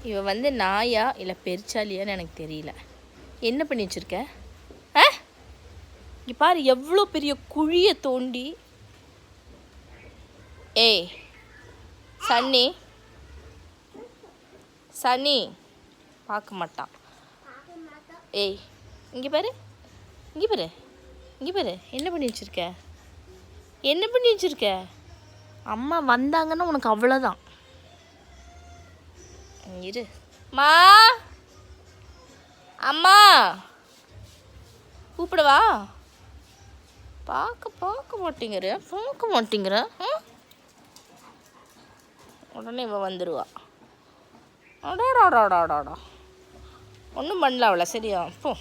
இவ வந்து நாயா இல்லை பெருச்சாலியான்னு எனக்கு தெரியல. என்ன பண்ணி வச்சுருக்க? இங்கே பாரு எவ்வளோ பெரிய குழியை தோண்டி. ஏய் சன்னி, சன்னி பார்க்க மாட்டான். ஏய் இங்கே பாரு, இங்கே பாரு, இங்கே பாரு. என்ன பண்ணி வச்சுருக்க? என்ன பண்ணி வச்சுருக்க? அம்மா வந்தாங்கன்னா உனக்கு அவ்வளோதான். இரு மா, அம்மா கூப்பிடவா? பார்க்க மாட்டேங்கிற. உடனே இவ வந்துடுவா. அடாடாடாடாடா ஒன்றும் பண்ணல அவளை. சரியா போ.